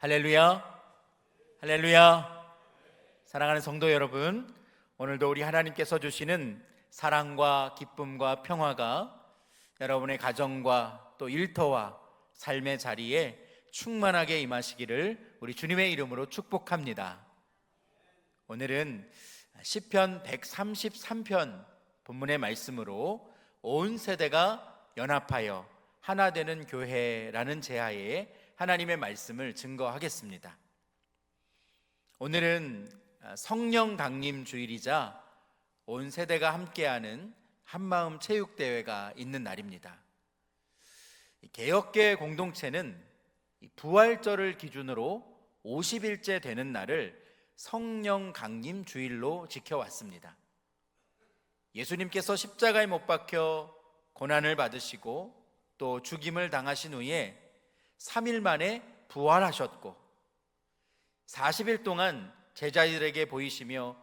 할렐루야, 할렐루야. 사랑하는 성도 여러분, 오늘도 우리 하나님께서 주시는 사랑과 기쁨과 평화가 여러분의 가정과 또 일터와 삶의 자리에 충만하게 임하시기를 우리 주님의 이름으로 축복합니다. 오늘은 시편 133편 본문의 말씀으로 온 세대가 연합하여 하나 되는 교회라는 제하에 하나님의 말씀을 증거하겠습니다. 오늘은 성령 강림 주일이자 온 세대가 함께하는 한마음 체육대회가 있는 날입니다. 개혁교회 공동체는 부활절을 기준으로 50일째 되는 날을 성령 강림 주일로 지켜왔습니다. 예수님께서 십자가에 못 박혀 고난을 받으시고 또 죽임을 당하신 후에 3일 만에 부활하셨고 40일 동안 제자들에게 보이시며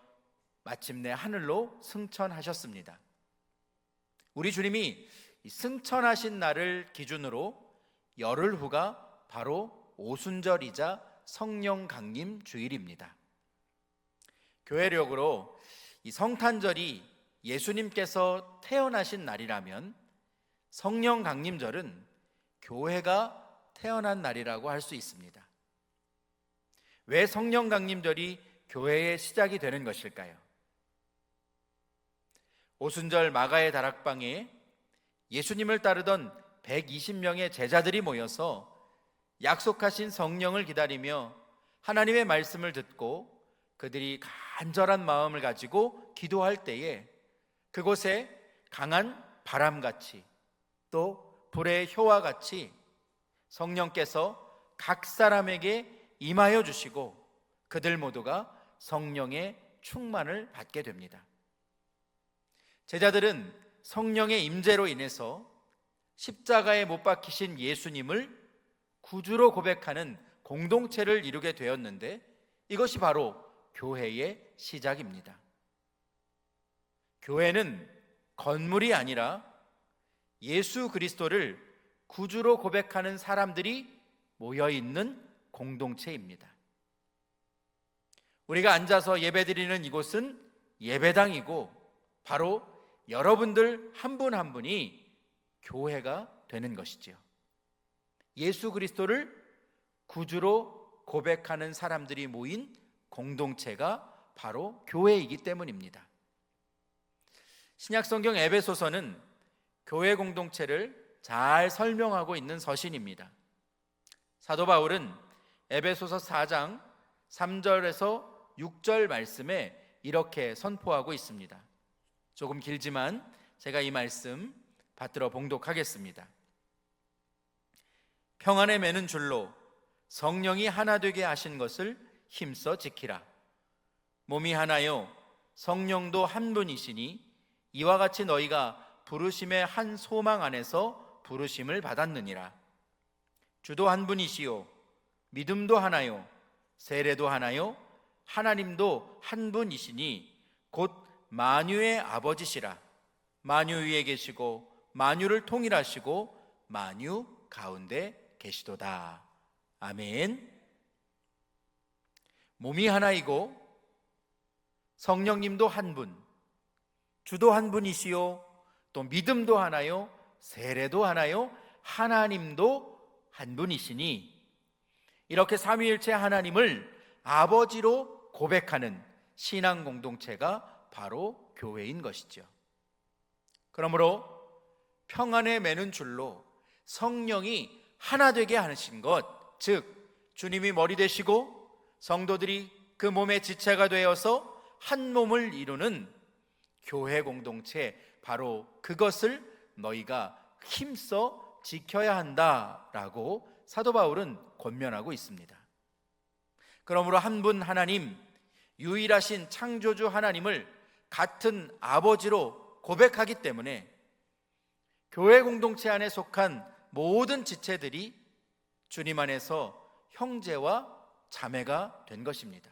마침내 하늘로 승천하셨습니다. 우리 주님이 승천하신 날을 기준으로 열흘 후가 바로 오순절이자 성령 강림 주일입니다. 교회력으로 이 성탄절이 예수님께서 태어나신 날이라면 성령 강림절은 교회가 태어난 날이라고 할 수 있습니다. 왜 성령 강림절이 교회의 시작이 되는 것일까요? 오순절 마가의 다락방에 예수님을 따르던 120명의 제자들이 모여서 약속하신 성령을 기다리며 하나님의 말씀을 듣고 그들이 간절한 마음을 가지고 기도할 때에 그곳에 강한 바람같이 또 불의 효와 같이 성령께서 각 사람에게 임하여 주시고 그들 모두가 성령의 충만을 받게 됩니다. 제자들은 성령의 임재로 인해서 십자가에 못 박히신 예수님을 구주로 고백하는 공동체를 이루게 되었는데 이것이 바로 교회의 시작입니다. 교회는 건물이 아니라 예수 그리스도를 구주로 고백하는 사람들이 모여있는 공동체입니다. 우리가 앉아서 예배드리는 이곳은 예배당이고 바로 여러분들 한 분 한 분이 교회가 되는 것이지요. 예수 그리스도를 구주로 고백하는 사람들이 모인 공동체가 바로 교회이기 때문입니다. 신약성경 에베소서는 교회 공동체를 잘 설명하고 있는 서신입니다. 사도 바울은 에베소서 4장 3절에서 6절 말씀에 이렇게 선포하고 있습니다. 조금 길지만 제가 이 말씀 받들어 봉독하겠습니다. 평안에 매는 줄로 성령이 하나 되게 하신 것을 힘써 지키라. 몸이 하나요 성령도 한 분이시니 이와 같이 너희가 부르심의 한 소망 안에서 부르심을 받았느니라. 주도 한 분이시요 믿음도 하나요 세례도 하나요 하나님도 한 분이시니 곧 만유의 아버지시라. 만유 위에 계시고 만유를 통일하시고 만유 가운데 계시도다. 아멘. 몸이 하나이고 성령님도 한 분, 주도 한 분이시요 또 믿음도 하나요 세례도 하나요 하나님도 한 분이시니 이렇게 삼위일체 하나님을 아버지로 고백하는 신앙 공동체가 바로 교회인 것이죠. 그러므로 평안에 매는 줄로 성령이 하나 되게 하신 것, 즉 주님이 머리 되시고 성도들이 그 몸의 지체가 되어서 한 몸을 이루는 교회 공동체, 바로 그것을 너희가 힘써 지켜야 한다라고 사도 바울은 권면하고 있습니다. 그러므로 한 분 하나님, 유일하신 창조주 하나님을 같은 아버지로 고백하기 때문에 교회 공동체 안에 속한 모든 지체들이 주님 안에서 형제와 자매가 된 것입니다.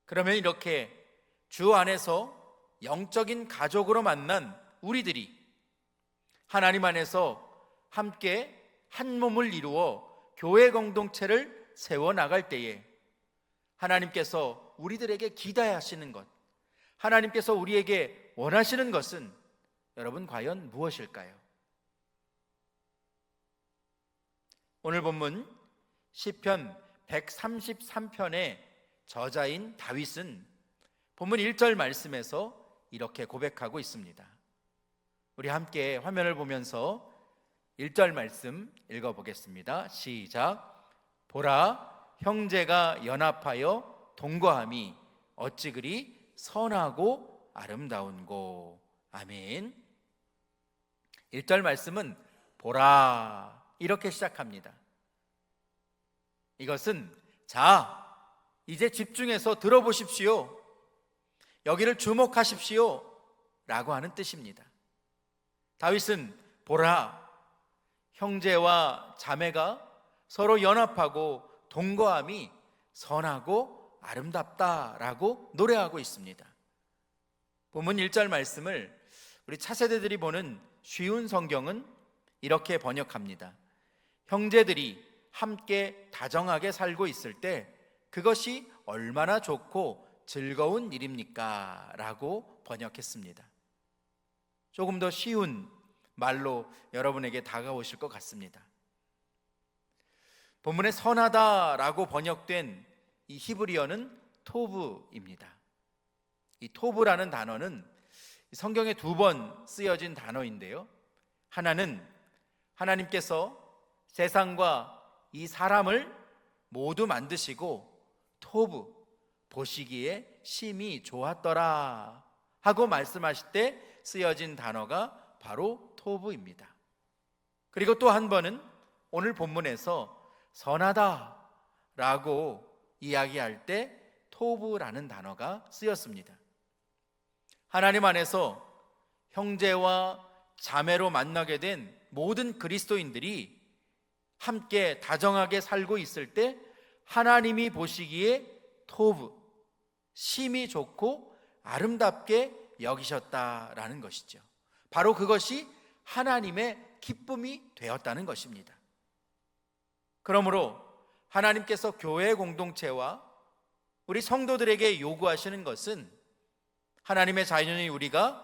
그러면 이렇게 주 안에서 영적인 가족으로 만난 우리들이 하나님 안에서 함께 한 몸을 이루어 교회 공동체를 세워 나갈 때에 하나님께서 우리들에게 기대하시는 것, 하나님께서 우리에게 원하시는 것은 여러분 과연 무엇일까요? 오늘 본문 시편 133편의 저자인 다윗은 본문 1절 말씀에서 이렇게 고백하고 있습니다. 우리 함께 화면을 보면서 1절 말씀 읽어보겠습니다. 시작. 보라, 형제가 연합하여 동거함이 어찌 그리 선하고 아름다운고. 아멘. 1절 말씀은 보라 이렇게 시작합니다. 이것은 자, 이제 집중해서 들어보십시오, 여기를 주목하십시오 라고 하는 뜻입니다. 다윗은 보라, 형제와 자매가 서로 연합하고 동거함이 선하고 아름답다라고 노래하고 있습니다. 본문 1절 말씀을 우리 차세대들이 보는 쉬운 성경은 이렇게 번역합니다. 형제들이 함께 다정하게 살고 있을 때 그것이 얼마나 좋고 즐거운 일입니까? 라고 번역했습니다. 조금 더 쉬운 말로 여러분에게 다가오실 것 같습니다. 본문에 선하다라고 번역된 이 히브리어는 토브입니다. 이 토브라는 단어는 성경에 2번 쓰여진 단어인데요, 하나는 하나님께서 세상과 이 사람을 모두 만드시고 토브, 보시기에 심히 좋았더라 하고 말씀하실 때 쓰여진 단어가 바로 토브입니다. 그리고 또 한 번은 오늘 본문에서 선하다 라고 이야기할 때 토브라는 단어가 쓰였습니다. 하나님 안에서 형제와 자매로 만나게 된 모든 그리스도인들이 함께 다정하게 살고 있을 때 하나님이 보시기에 토브, 심히 좋고 아름답게 여기셨다라는 것이죠. 바로 그것이 하나님의 기쁨이 되었다는 것입니다. 그러므로 하나님께서 교회 공동체와 우리 성도들에게 요구하시는 것은 하나님의 자녀인 우리가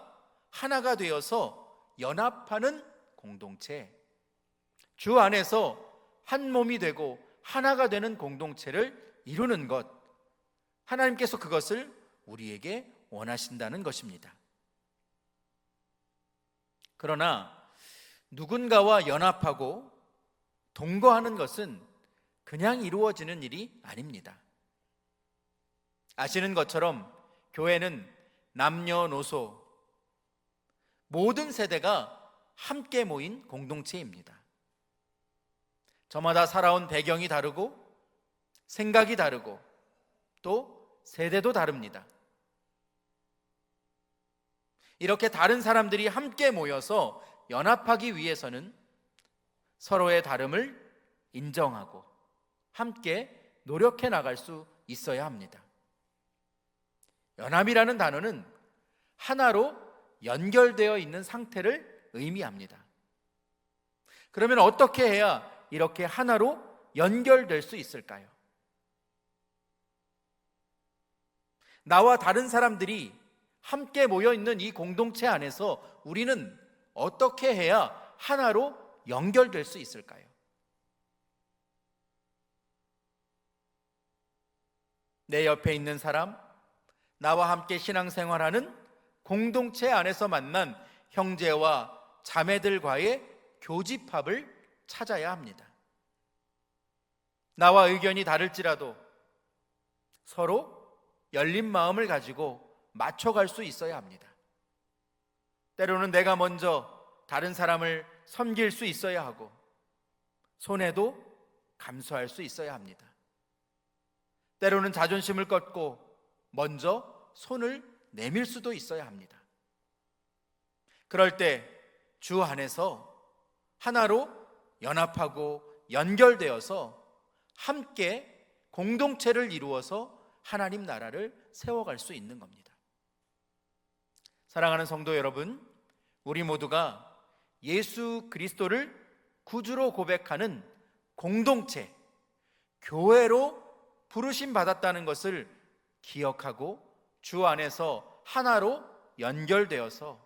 하나가 되어서 연합하는 공동체, 주 안에서 한 몸이 되고 하나가 되는 공동체를 이루는 것, 하나님께서 그것을 우리에게 원하신다는 것입니다. 그러나 누군가와 연합하고 동거하는 것은 그냥 이루어지는 일이 아닙니다. 아시는 것처럼 교회는 남녀노소 모든 세대가 함께 모인 공동체입니다. 저마다 살아온 배경이 다르고 생각이 다르고 또 세대도 다릅니다. 이렇게 다른 사람들이 함께 모여서 연합하기 위해서는 서로의 다름을 인정하고 함께 노력해 나갈 수 있어야 합니다. 연합이라는 단어는 하나로 연결되어 있는 상태를 의미합니다. 그러면 어떻게 해야 이렇게 하나로 연결될 수 있을까요? 나와 다른 사람들이 함께 모여 있는 이 공동체 안에서 우리는 어떻게 해야 하나로 연결될 수 있을까요? 내 옆에 있는 사람, 나와 함께 신앙생활하는 공동체 안에서 만난 형제와 자매들과의 교집합을 찾아야 합니다. 나와 의견이 다를지라도 서로 열린 마음을 가지고 맞춰갈 수 있어야 합니다. 때로는 내가 먼저 다른 사람을 섬길 수 있어야 하고 손해도 감수할 수 있어야 합니다. 때로는 자존심을 꺾고 먼저 손을 내밀 수도 있어야 합니다. 그럴 때 주 안에서 하나로 연합하고 연결되어서 함께 공동체를 이루어서 하나님 나라를 세워갈 수 있는 겁니다. 사랑하는 성도 여러분, 우리 모두가 예수 그리스도를 구주로 고백하는 공동체, 교회로 부르심 받았다는 것을 기억하고 주 안에서 하나로 연결되어서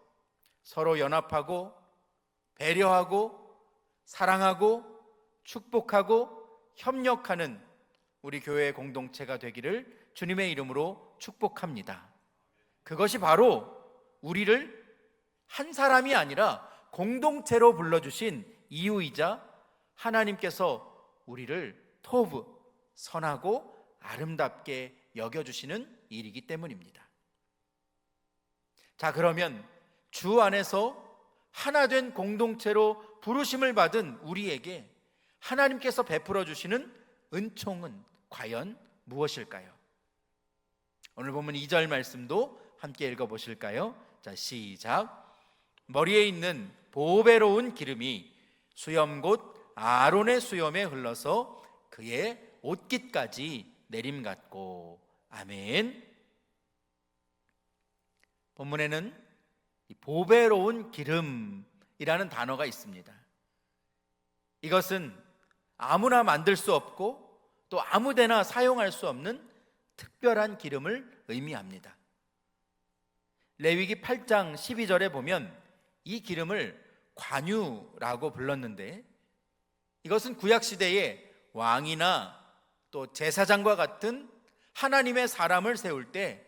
서로 연합하고 배려하고 사랑하고 축복하고 협력하는 우리 교회의 공동체가 되기를 주님의 이름으로 축복합니다. 그것이 바로 우리를 한 사람이 아니라 공동체로 불러주신 이유이자 하나님께서 우리를 토브, 선하고 아름답게 여겨주시는 일이기 때문입니다. 자, 그러면 주 안에서 하나 된 공동체로 부르심을 받은 우리에게 하나님께서 베풀어 주시는 은총은 과연 무엇일까요? 오늘 본문 2절 말씀도 함께 읽어보실까요? 자, 시작. 머리에 있는 보배로운 기름이 수염 곧 아론의 수염에 흘러서 그의 옷깃까지 내림같고. 아멘. 본문에는 이 보배로운 기름이라는 단어가 있습니다. 이것은 아무나 만들 수 없고 또 아무데나 사용할 수 없는 특별한 기름을 의미합니다. 레위기 8장 12절에 보면 이 기름을 관유라고 불렀는데, 이것은 구약시대에 왕이나 또 제사장과 같은 하나님의 사람을 세울 때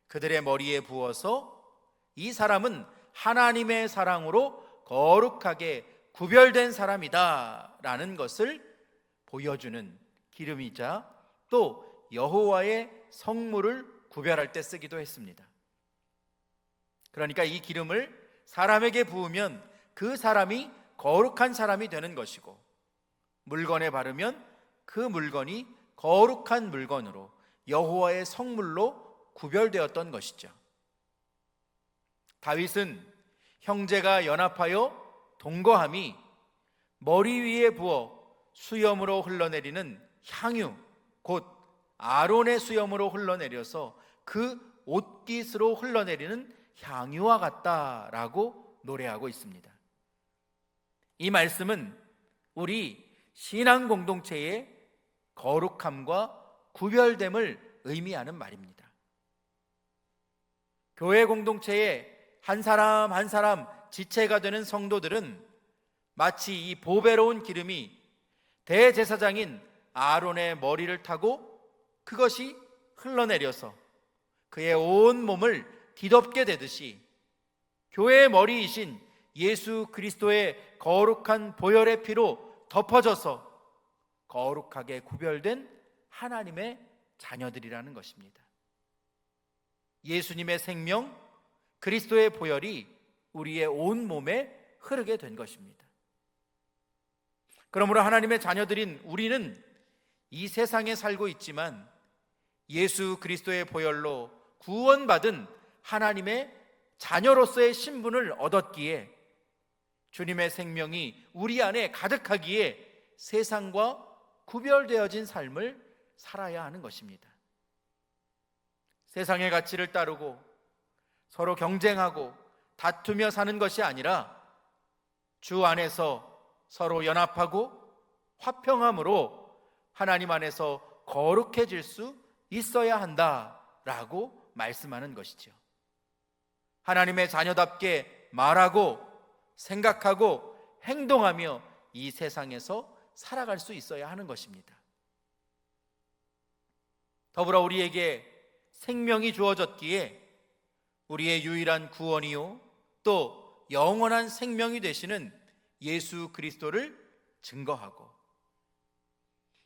그들의 머리에 부어서 이 사람은 하나님의 사랑으로 거룩하게 구별된 사람이다 라는 것을 보여주는 기름이자 또 여호와의 성물을 구별할 때 쓰기도 했습니다. 그러니까 이 기름을 사람에게 부으면 그 사람이 거룩한 사람이 되는 것이고, 물건에 바르면 그 물건이 거룩한 물건으로 여호와의 성물로 구별되었던 것이죠. 다윗은 형제가 연합하여 동거함이 머리 위에 부어 수염으로 흘러내리는 향유, 곧 아론의 수염으로 흘러내려서 그 옷깃으로 흘러내리는 향유와 같다라고 노래하고 있습니다. 이 말씀은 우리 신앙 공동체의 거룩함과 구별됨을 의미하는 말입니다. 교회 공동체의 한 사람 한 사람 지체가 되는 성도들은 마치 이 보배로운 기름이 대제사장인 아론의 머리를 타고 그것이 흘러내려서 그의 온 몸을 뒤덮게 되듯이 교회의 머리이신 예수 그리스도의 거룩한 보혈의 피로 덮어져서 거룩하게 구별된 하나님의 자녀들이라는 것입니다. 예수님의 생명, 그리스도의 보혈이 우리의 온 몸에 흐르게 된 것입니다. 그러므로 하나님의 자녀들인 우리는 이 세상에 살고 있지만 예수 그리스도의 보혈로 구원받은 하나님의 자녀로서의 신분을 얻었기에 주님의 생명이 우리 안에 가득하기에 세상과 구별되어진 삶을 살아야 하는 것입니다. 세상의 가치를 따르고 서로 경쟁하고 다투며 사는 것이 아니라 주 안에서 서로 연합하고 화평함으로 하나님 안에서 거룩해질 수 있어야 한다라고 말씀하는 것이죠. 하나님의 자녀답게 말하고 생각하고 행동하며 이 세상에서 살아갈 수 있어야 하는 것입니다. 더불어 우리에게 생명이 주어졌기에 우리의 유일한 구원이요 또 영원한 생명이 되시는 예수 그리스도를 증거하고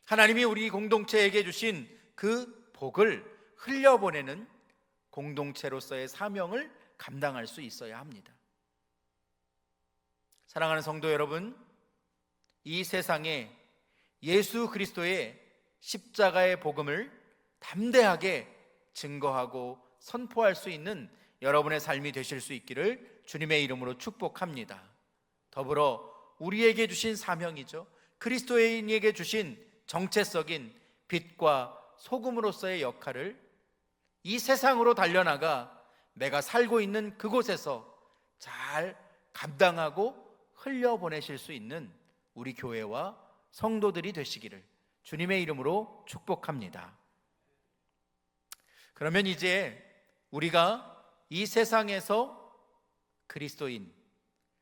하나님이 우리 공동체에게 주신 그 복을 흘려보내는 공동체로서의 사명을 감당할 수 있어야 합니다. 사랑하는 성도 여러분, 이 세상에 예수 그리스도의 십자가의 복음을 담대하게 증거하고 선포할 수 있는 여러분의 삶이 되실 수 있기를 주님의 이름으로 축복합니다. 더불어 우리에게 주신 사명이죠. 그리스도인에게 주신 정체적인 빛과 소금으로서의 역할을 이 세상으로 달려나가 내가 살고 있는 그곳에서 잘 감당하고 흘려보내실 수 있는 우리 교회와 성도들이 되시기를 주님의 이름으로 축복합니다. 그러면 이제 우리가 이 세상에서 그리스도인,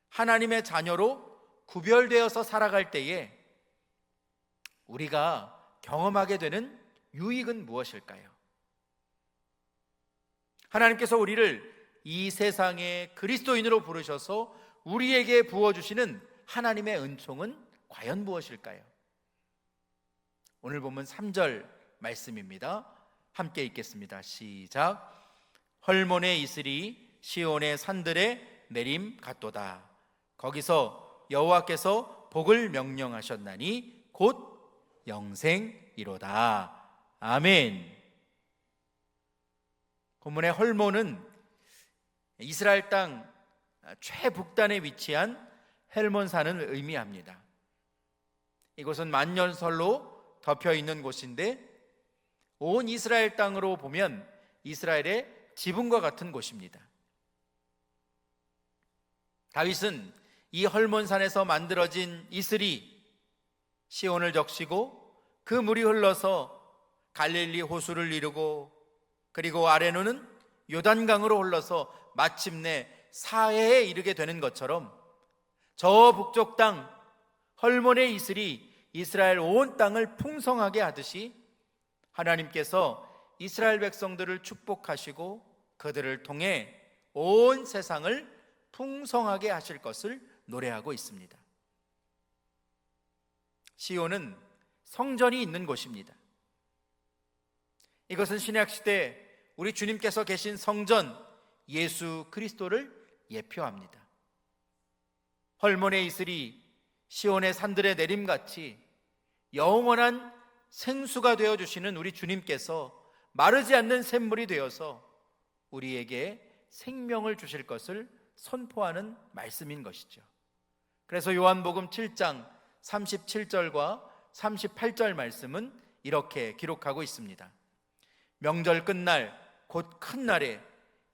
하나님의 자녀로 구별되어서 살아갈 때에 우리가 경험하게 되는 유익은 무엇일까요? 하나님께서 우리를 이 세상의 그리스도인으로 부르셔서 우리에게 부어주시는 하나님의 은총은 과연 무엇일까요? 오늘 본문 3절 말씀입니다. 함께 읽겠습니다. 시작. 헐몬의 이슬이 시온의 산들에 내림 같도다. 거기서 여호와께서 복을 명령하셨나니 곧 영생이로다. 아멘. 본문의 헐몬은 이스라엘 땅 최북단에 위치한 헬몬산을 의미합니다. 이곳은 만년설로 덮여 있는 곳인데 온 이스라엘 땅으로 보면 이스라엘의 지붕과 같은 곳입니다. 다윗은 이 헐몬산에서 만들어진 이슬이 시온을 적시고 그 물이 흘러서 갈릴리 호수를 이루고 그리고 아래로는 요단강으로 흘러서 마침내 사해에 이르게 되는 것처럼 저 북쪽 땅 헐몬의 이슬이 이스라엘 온 땅을 풍성하게 하듯이 하나님께서 이스라엘 백성들을 축복하시고 그들을 통해 온 세상을 풍성하게 하실 것을 노래하고 있습니다. 시온은 성전이 있는 곳입니다. 이것은 신약시대 우리 주님께서 계신 성전 예수 그리스도를 예표합니다. 헐몬의 이슬이 시온의 산들의 내림같이 영원한 생수가 되어주시는 우리 주님께서 마르지 않는 샘물이 되어서 우리에게 생명을 주실 것을 선포하는 말씀인 것이죠. 그래서 요한복음 7장 37절과 38절 말씀은 이렇게 기록하고 있습니다. 명절 끝날 곧 큰 날에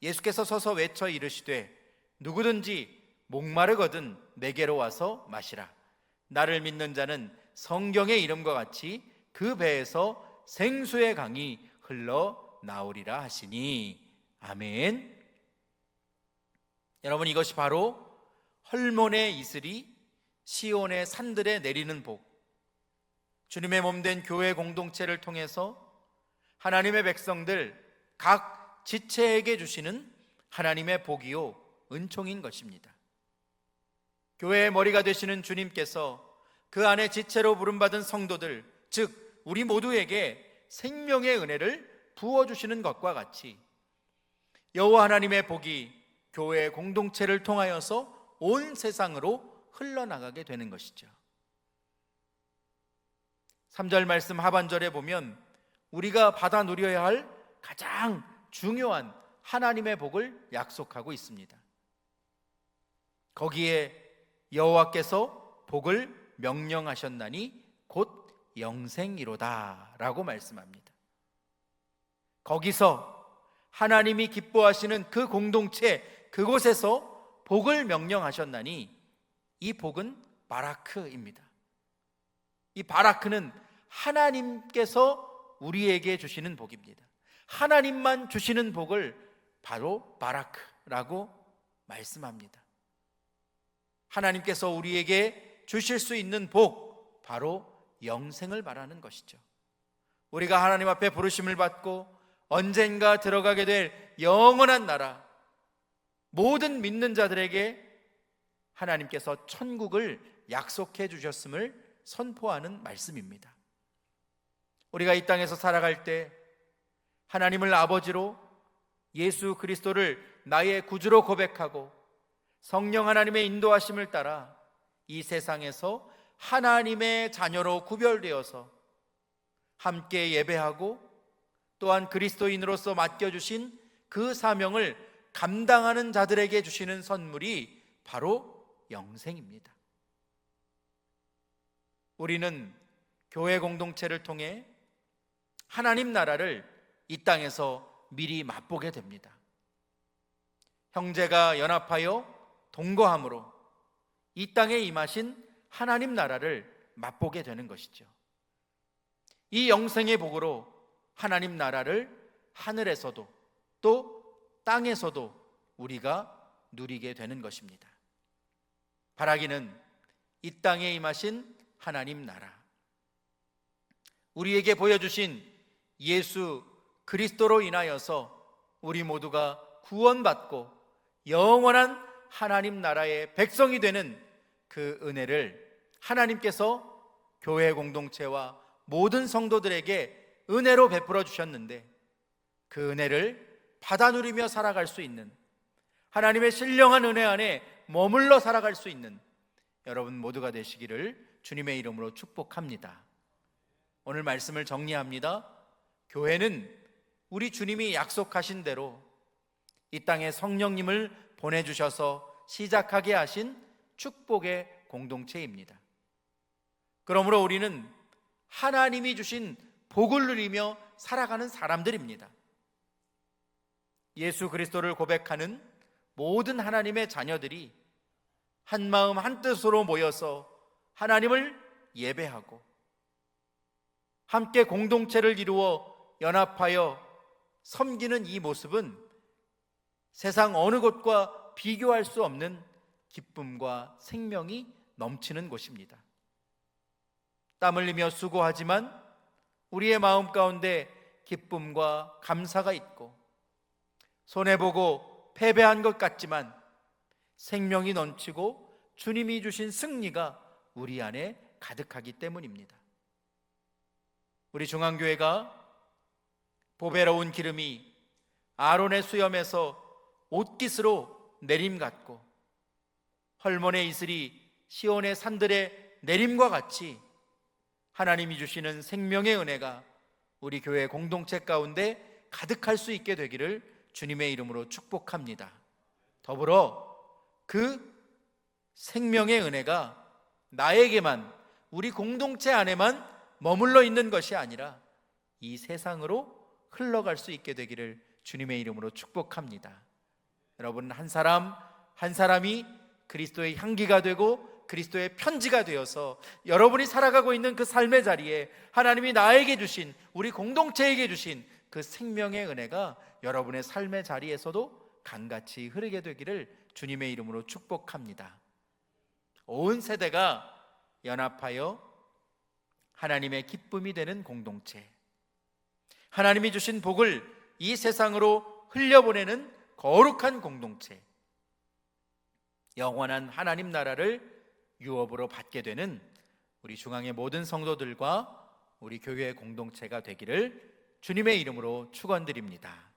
예수께서 서서 외쳐 이르시되 누구든지 목마르거든 내게로 와서 마시라. 나를 믿는 자는 성경의 이름과 같이 그 배에서 생수의 강이 흘러나오리라 하시니. 아멘. 여러분, 이것이 바로 헐몬의 이슬이 시온의 산들에 내리는 복, 주님의 몸된 교회 공동체를 통해서 하나님의 백성들 각 지체에게 주시는 하나님의 복이요 은총인 것입니다. 교회의 머리가 되시는 주님께서 그 안에 지체로 부름받은 성도들, 즉 우리 모두에게 생명의 은혜를 부어주시는 것과 같이 여호와 하나님의 복이 교회 공동체를 통하여서 온 세상으로 흘러나가게 되는 것이죠. 3절 말씀 하반절에 보면 우리가 받아 누려야 할 가장 중요한 하나님의 복을 약속하고 있습니다. 거기에 여호와께서 복을 명령하셨나니 곧 영생이로다 라고 말씀합니다. 거기서 하나님이 기뻐하시는 그 공동체, 그곳에서 복을 명령하셨나니 이 복은 바라크입니다. 이 바라크는 하나님께서 우리에게 주시는 복입니다. 하나님만 주시는 복을 바로 바라크라고 말씀합니다. 하나님께서 우리에게 주실 수 있는 복, 바로 영생을 말하는 것이죠. 우리가 하나님 앞에 부르심을 받고 언젠가 들어가게 될 영원한 나라, 모든 믿는 자들에게 하나님께서 천국을 약속해 주셨음을 선포하는 말씀입니다. 우리가 이 땅에서 살아갈 때 하나님을 아버지로, 예수 그리스도를 나의 구주로 고백하고 성령 하나님의 인도하심을 따라 이 세상에서 하나님의 자녀로 구별되어서 함께 예배하고 또한 그리스도인으로서 맡겨주신 그 사명을 감당하는 자들에게 주시는 선물이 바로 영생입니다. 우리는 교회 공동체를 통해 하나님 나라를 이 땅에서 미리 맛보게 됩니다. 형제가 연합하여 동거함으로 이 땅에 임하신 하나님 나라를 맛보게 되는 것이죠. 이 영생의 복으로 하나님 나라를 하늘에서도 또 땅에서도 우리가 누리게 되는 것입니다. 바라기는 이 땅에 임하신 하나님 나라, 우리에게 보여주신 예수 그리스도로 인하여서 우리 모두가 구원받고 영원한 하나님 나라의 백성이 되는 그 은혜를 하나님께서 교회 공동체와 모든 성도들에게 은혜로 베풀어 주셨는데, 그 은혜를 받아 누리며 살아갈 수 있는, 하나님의 신령한 은혜 안에 머물러 살아갈 수 있는 여러분 모두가 되시기를 주님의 이름으로 축복합니다. 오늘 말씀을 정리합니다. 교회는 우리 주님이 약속하신 대로 이 땅에 성령님을 보내주셔서 시작하게 하신 축복의 공동체입니다. 그러므로 우리는 하나님이 주신 복을 누리며 살아가는 사람들입니다. 예수 그리스도를 고백하는 모든 하나님의 자녀들이 한마음 한뜻으로 모여서 하나님을 예배하고 함께 공동체를 이루어 연합하여 섬기는 이 모습은 세상 어느 곳과 비교할 수 없는 기쁨과 생명이 넘치는 곳입니다. 땀 흘리며 수고하지만 우리의 마음 가운데 기쁨과 감사가 있고, 손해보고 패배한 것 같지만 생명이 넘치고 주님이 주신 승리가 우리 안에 가득하기 때문입니다. 우리 중앙교회가 보배로운 기름이 아론의 수염에서 옷깃으로 내림같고 헐몬의 이슬이 시온의 산들의 내림과 같이 하나님이 주시는 생명의 은혜가 우리 교회 공동체 가운데 가득할 수 있게 되기를 주님의 이름으로 축복합니다. 더불어 그 생명의 은혜가 나에게만, 우리 공동체 안에만 머물러 있는 것이 아니라 이 세상으로 흘러갈 수 있게 되기를 주님의 이름으로 축복합니다. 여러분, 한 사람 한 사람이 그리스도의 향기가 되고 그리스도의 편지가 되어서 여러분이 살아가고 있는 그 삶의 자리에 하나님이 나에게 주신, 우리 공동체에게 주신 그 생명의 은혜가 여러분의 삶의 자리에서도 강같이 흐르게 되기를 주님의 이름으로 축복합니다. 온 세대가 연합하여 하나님의 기쁨이 되는 공동체, 하나님이 주신 복을 이 세상으로 흘려보내는 거룩한 공동체, 영원한 하나님 나라를 유업으로 받게 되는 우리 중앙의 모든 성도들과 우리 교회 공동체가 되기를 주님의 이름으로 축원드립니다.